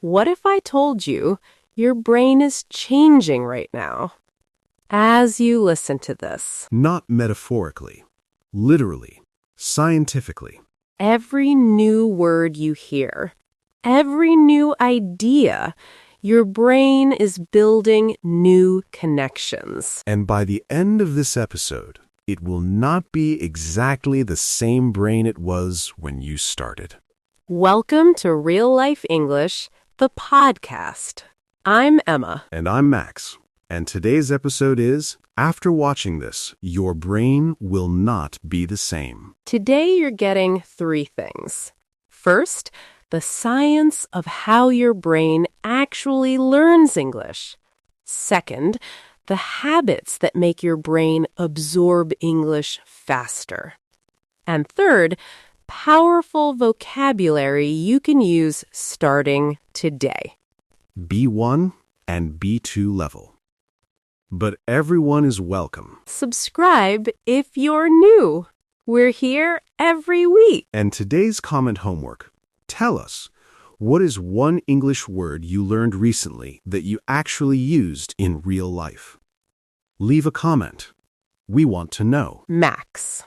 What if I told you your brain is changing right now? As you listen to this, Not metaphorically, literally, scientifically. every new word you hear, every new idea, your brain is building new connections. And by the end of this episode, it will not be exactly the same brain it was when you started. Welcome to Real Life English, the podcast. I'm Emma. And I'm Max. And today's episode is, after watching this, your brain will not be the same. Today you're getting 3 things. First, the science of how your brain actually learns English. Second, the habits that make your brain absorb English faster. And third, powerful vocabulary you can use starting today. B1 and B2 level. But everyone is welcome. Subscribe if you're new. We're here every week. And today's comment homework. Tell us, what is one English word you learned recently that you actually used in real life? Leave a comment. We want to know. Max,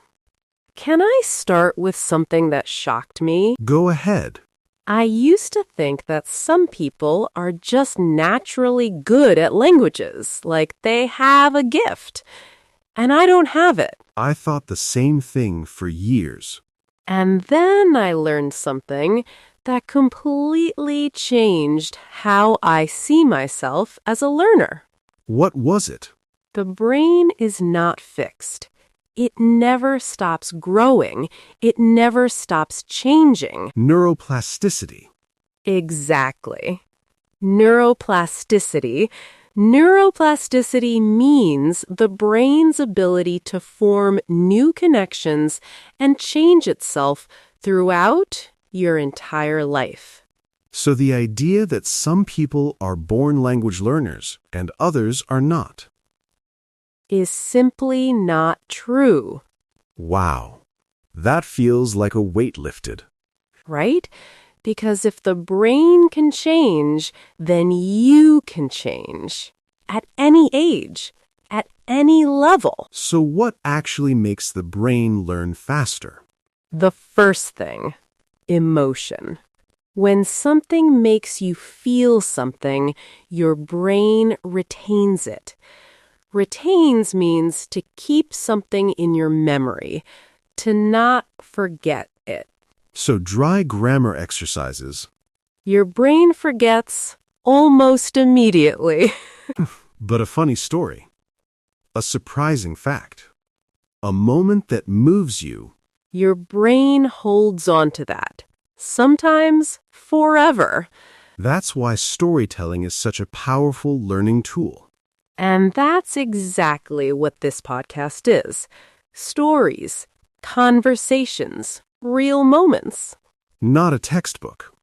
can I start with something that shocked me? Go ahead. I used to think that some people are just naturally good at languages, like they have a gift. And I don't have it. I thought the same thing for years. And then I learned something that completely changed how I see myself as a learner. What was it? The brain is not fixed. It never stops growing. It never stops changing. Neuroplasticity. Exactly. Neuroplasticity. Neuroplasticity means the brain's ability to form new connections and change itself throughout your entire life. So the idea that some people are born language learners and others are not. Is simply not true, Wow. That feels like a weight lifted. right? Because if the brain can change, then you can change. At any age, at any level. So what actually makes the brain learn faster? The first thing, emotion. When something makes you feel something, your brain retains it. Retains means to keep something in your memory, to not forget it. So dry grammar exercises. Your brain forgets almost immediately. But a funny story. A surprising fact. A moment that moves you. Your brain holds on to that, sometimes forever. That's why storytelling is such a powerful learning tool. And that's exactly what this podcast is. Stories, conversations, real moments. Not a textbook.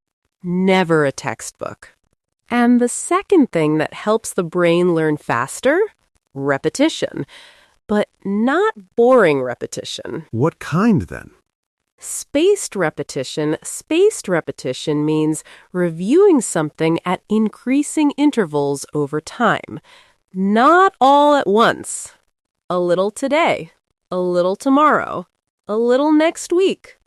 Never a textbook. And the second thing that helps the brain learn faster? Repetition. But not boring repetition. What kind then? Spaced repetition. Spaced repetition means reviewing something at increasing intervals over time. Not all at once. A little today, a little tomorrow, a little next week.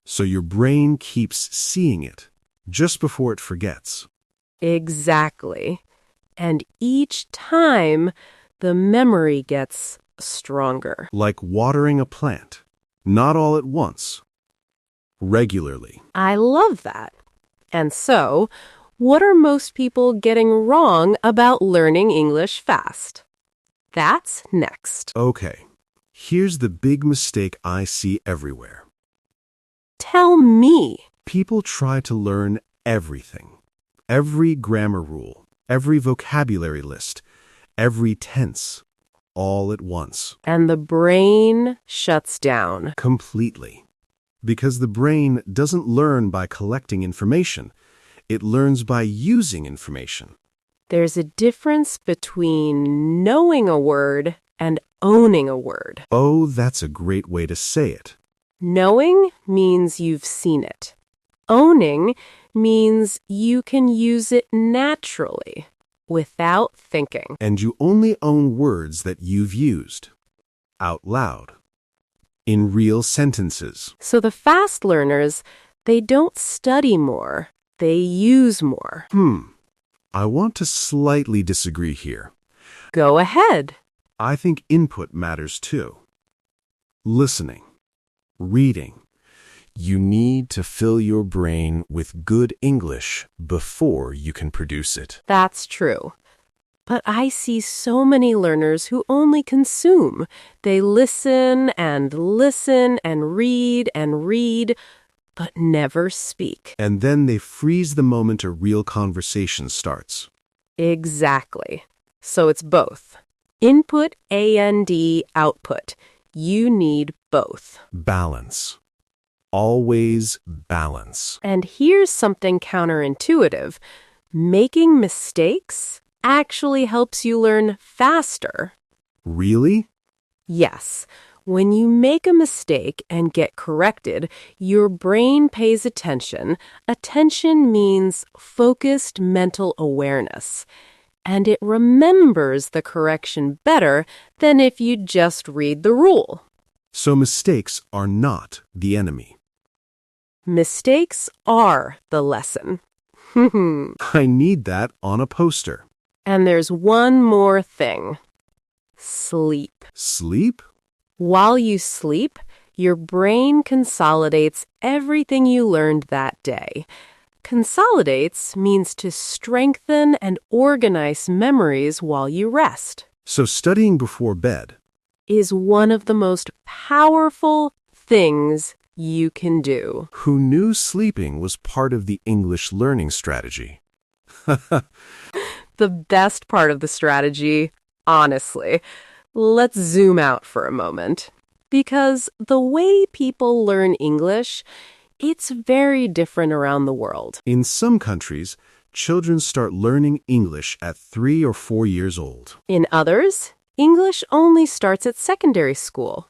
So your brain keeps seeing it just before it forgets. Exactly. And each time, the memory gets stronger. Like watering a plant. Not all at once. Regularly. I love that. And so, what are most people getting wrong about learning English fast? That's next. Okay. Here's the big mistake I see everywhere. Tell me. People try to learn everything. Every grammar rule, every vocabulary list, every tense, all at once. And the brain shuts down. Completely. Because the brain doesn't learn by collecting information. It learns by using information. There's a difference between knowing a word and owning a word. Oh, that's a great way to say it. Knowing means you've seen it. Owning means you can use it naturally, without thinking. And you only own words that you've used out loud, in real sentences. So the fast learners, they don't study more, they use more. I want to slightly disagree here. Go ahead. I think input matters too. Listening, reading. You need to fill your brain with good English before you can produce it. That's true. But I see so many learners who only consume. They listen and read, but never speak. And then they freeze the moment a real conversation starts. Exactly. So it's both. Input and output. You need both. Balance. Always balance. And here's something counterintuitive. Making mistakes actually helps you learn faster. Really? Yes. When you make a mistake and get corrected, your brain pays attention. Attention means focused mental awareness. And it remembers the correction better than if you just read the rule. So mistakes are not the enemy. Mistakes are the lesson. I need that on a poster. And there's one more thing. Sleep. Sleep? While you sleep, your brain consolidates everything you learned that day. Consolidates means to strengthen and organize memories while you rest. So studying before bed Is one of the most powerful things you can do. Who knew sleeping was part of the English learning strategy? The best part of the strategy, honestly. Let's zoom out for a moment. Because the way people learn English, it's very different around the world. In some countries, children start learning English at 3 or 4 years old. In others, English only starts at secondary school.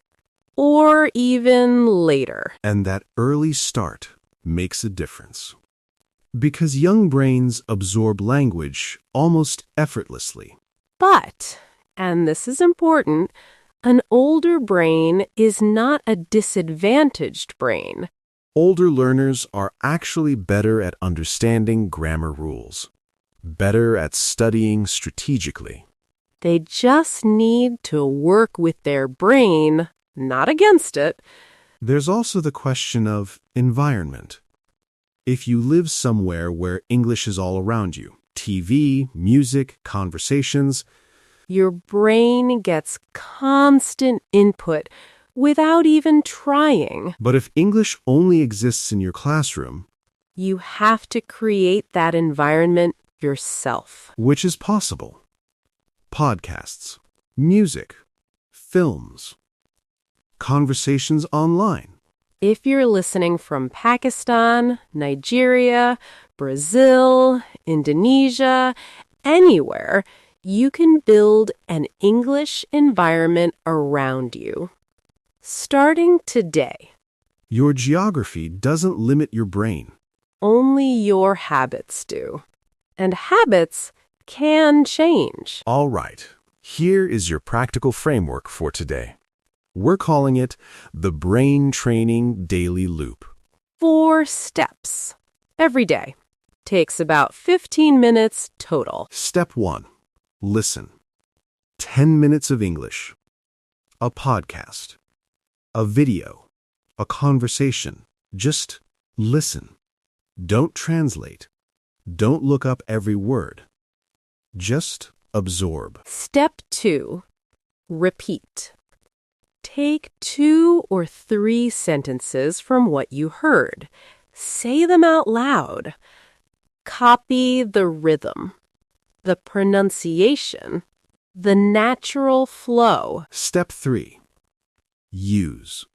Or even later. And that early start makes a difference. Because young brains absorb language almost effortlessly. But, and this is important, an older brain is not a disadvantaged brain. Older learners are actually better at understanding grammar rules, better at studying strategically. They just need to work with their brain, not against it. There's also the question of environment. If you live somewhere where English is all around you, TV, music, conversations, your brain gets constant input without even trying. But if English only exists in your classroom, you have to create that environment yourself. Which is possible. Podcasts, music, films, conversations online. If you're listening from Pakistan, Nigeria, Brazil, Indonesia, anywhere, you can build an English environment around you. Starting today. Your geography doesn't limit your brain. Only your habits do. And habits can change. All right, here is your practical framework for today. We're calling it the Brain Training Daily Loop. 4 steps. Every day. Takes about 15 minutes total. Step 1. Listen. 10 minutes of English. A podcast. A video. A conversation. Just listen. Don't translate. Don't look up every word. Just absorb. Step 2. Repeat. Take 2 or 3 sentences from what you heard. Say them out loud. Copy the rhythm, the pronunciation, the natural flow. Step 3. Use.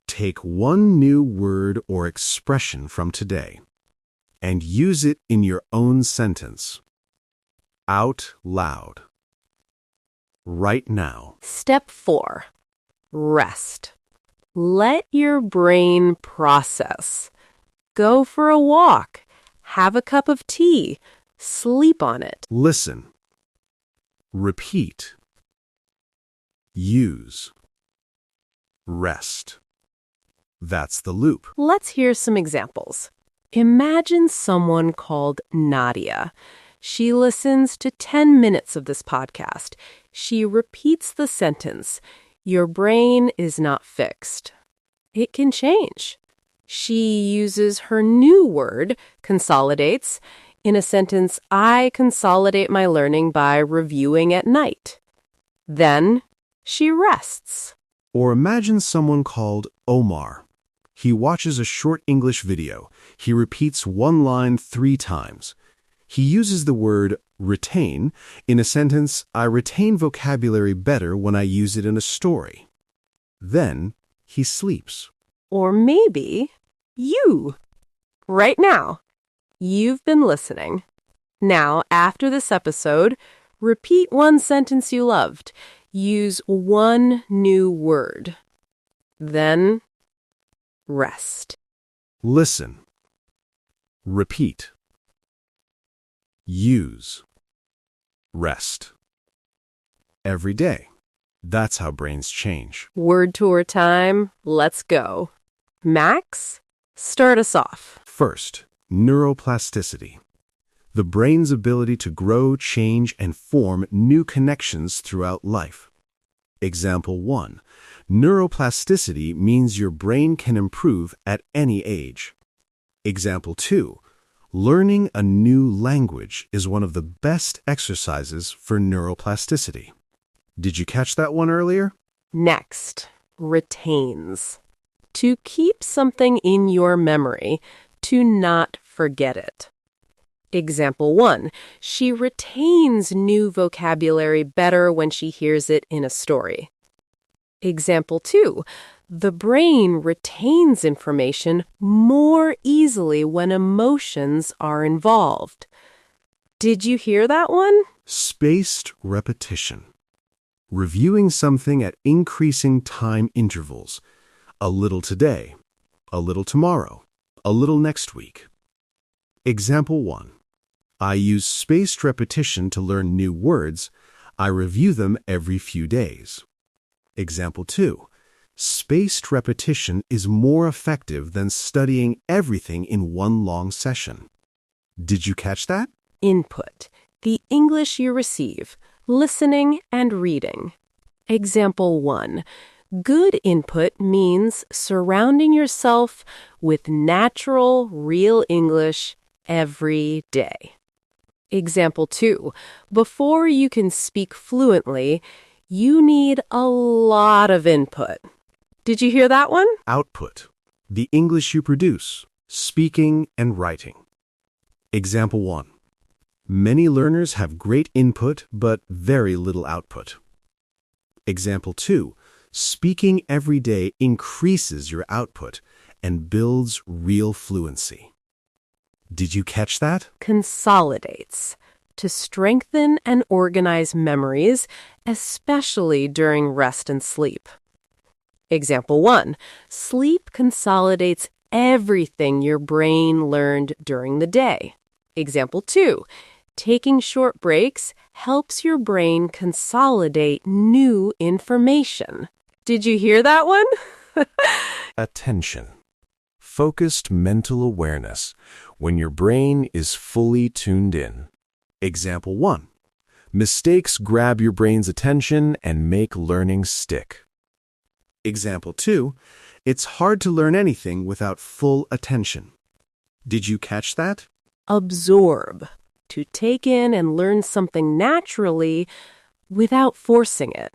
Take one new word or expression from today and use it in your own sentence. Out loud. Right now. Step 4. Rest. Let your brain process. Go for a walk. have a cup of tea, sleep on it. Listen. Repeat. Use. Rest. That's the loop. Let's hear some examples. Imagine someone called Nadia. She listens to 10 minutes of this podcast. She repeats the sentence, "Your brain is not fixed." It can change. She uses her new word, consolidates, in a sentence, "I consolidate my learning by reviewing at night." Then she rests. Or imagine someone called Omar. He watches a short English video. He repeats one line 3 times. He uses the word retain in a sentence, "I retain vocabulary better when I use it in a story." Then he sleeps. Or maybe you. Right now, you've been listening. Now, after this episode, repeat one sentence you loved. Use one new word. Then rest. Listen. Repeat. Use. Rest. Every day. That's how brains change. Word tour time. Let's go. Max, start us off. First, neuroplasticity. The brain's ability to grow, change, and form new connections throughout life. Example 1. Neuroplasticity means your brain can improve at any age. Example 2. Learning a new language is one of the best exercises for neuroplasticity. Did you catch that one earlier? Next, retains. To keep something in your memory, to not forget it. Example 1. She retains new vocabulary better when she hears it in a story. Example 2. The brain retains information more easily when emotions are involved. Did you hear that one? Spaced repetition. Reviewing something at increasing time intervals. A little today, a little tomorrow, a little next week. Example 1. I use spaced repetition to learn new words. I review them every few days. Example 2. Spaced repetition is more effective than studying everything in one long session. Did you catch that? Input. The English you receive. Listening and reading. Example 1. Good input means surrounding yourself with natural, real English every day. Example 2. Before you can speak fluently, you need a lot of input. Did you hear that one? Output. The English you produce, speaking and writing. Example 1. Many learners have great input but very little output. Example 2. Speaking every day increases your output and builds real fluency. Did you catch that? Consolidates. To strengthen and organize memories, especially during rest and sleep. Example 1. Sleep consolidates everything your brain learned during the day. Example 2. Taking short breaks helps your brain consolidate new information. Did you hear that one? Attention. Focused mental awareness when your brain is fully tuned in. Example 1. Mistakes grab your brain's attention and make learning stick. Example 2. It's hard to learn anything without full attention. Did you catch that? Absorb. To take in and learn something naturally without forcing it.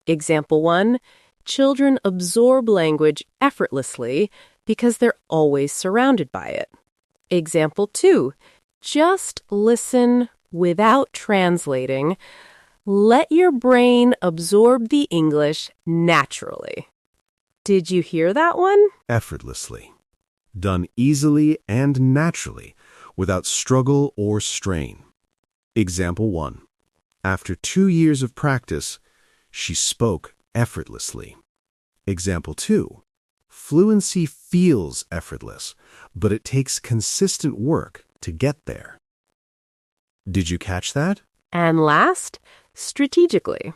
Example 1. Children absorb language effortlessly because they're always surrounded by it. Example 2. Just listen without translating. Let your brain absorb the English naturally. Did you hear that one? Effortlessly. Done easily and naturally, without struggle or strain. Example 1. After 2 years of practice, she spoke effortlessly. Example 2. Fluency feels effortless, but it takes consistent work to get there. Did you catch that? And last, strategically.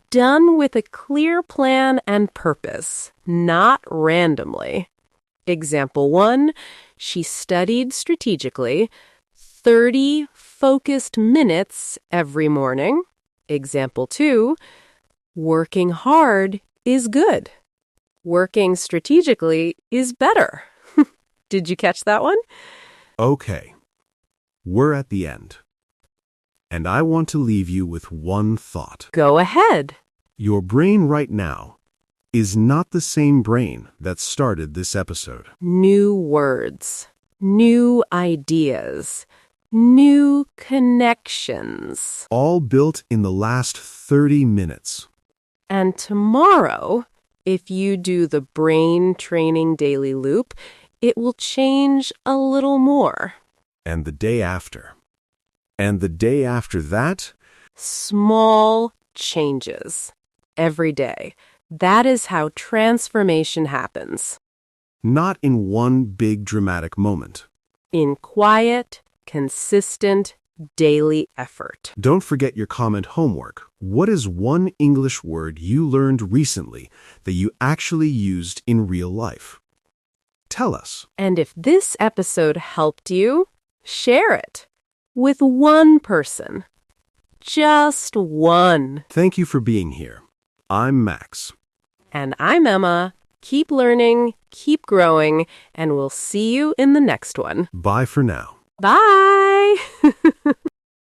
Done with a clear plan and purpose, not randomly. Example 1, she studied strategically 30 focused minutes every morning. Example 2, working hard is good. Working strategically is better. Did you catch that one? Okay, we're at the end. And I want to leave you with one thought. Go ahead. Your brain right now is not the same brain that started this episode. New words, new ideas, new connections. All built in the last 30 minutes. And tomorrow, if you do the brain training daily loop, it will change a little more. And the day after. And the day after that. Small changes every day. That is how transformation happens. Not in one big dramatic moment. In quiet, consistent, daily effort. Don't forget your comment homework. What is one English word you learned recently that you actually used in real life? Tell us. And if this episode helped you, share it with one person. Just one. Thank you for being here. I'm Max. And I'm Emma. Keep learning, keep growing, and we'll see you in the next one. Bye for now. Bye!